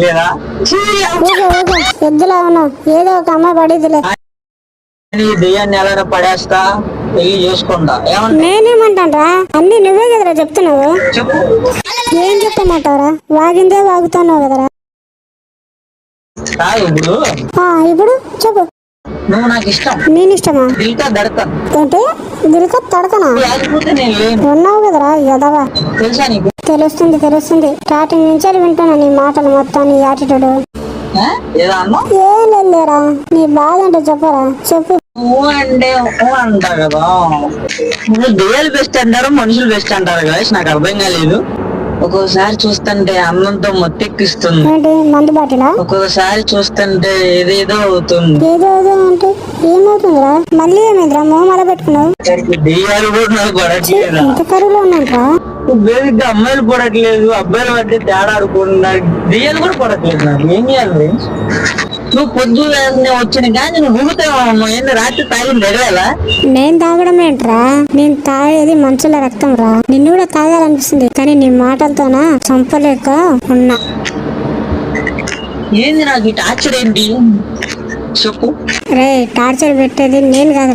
లేదా ఎద్దులా ఉన్నావు, ఏదో ఒక అమ్మాయి పడేదిలే. దెయ్యాన్ని ఎలా పడేస్తా, పెళ్లి చేసుకుంటా. ఏమంటా? నేనేమంటానరా, అన్ని నువ్వే కదరా చెప్తున్నావు. చెప్పు. ఏం చెప్పమంటావరా, వాగిందే వాగుతున్నావు కదరా. ఇప్పుడు ఇప్పుడు చెప్పు. నువ్వు నాకు ఇష్టం. నేను ఇష్టమా? దిల్కా దడకన్. ఏంటి దిల్కా తడకనా? లేకపోతే నేను లేను. ఉన్నావు కదరా యదవా. తెలుసా నీకు? తెలుస్తుంది. స్టార్టింగ్ నుంచి వింటున్నా నీ మాటలు మొత్తం, నీ యాటిట్యూడ్. ఏదో అన్నా? ఏం లేరా, నీ బాధ అంటే చెప్పరా, చెప్పు. నువ్వు అంటే అంటా కదా, నువ్వు దెయ్యాలు బెస్ట్ అంటారు, మనుషులు బెస్ట్ అంటారు కదా, నాకు అర్థం కాలేదు. ఒక్కొక్కసారి చూస్తుంటే అన్నంతో మొత్తెక్కిస్తుంది. ఏంటి మందు బాటిలా? ఒక్కొక్కసారి చూస్తుంటే ఏదేదో అవుతుంది. ఏదో అంటే ఏమవుతుందిరా? మళ్ళీ ఏమైందిరా మొహం అలా పెట్టుకున్నావు? దెయ్యాలు కూడా నాకు పడట్లేదా? ఇంత కరువులో ఉన్నాంట్రా. బేసిక్గా అమ్మాయిలు పడట్లేదు, అబ్బాయిలు పడితే తేడా ఆడుకుంటున్నారు, దెయ్యాలు కూడా పడట్లేదు. నాకు ఏం చేయాలి? నువ్వు పొద్దున్నే వచ్చిన కానీ నువ్వు ఊగుతావు. ఏంటి రాత్రి తాగింది ఎగవేలా? నేను తాగడం ఏంట్రా, నేను తాగేది మనుషుల రక్తం రా. నిన్ను కూడా తాగాలనిపిస్తుంది, కానీ నీ మాటలతోనా చంపలేక ఉన్నా. ఏంది నాకు ఈ టార్చర్ ఏంటి చెప్పు. రే, టార్చర్ పెట్టేది నేను కాదు.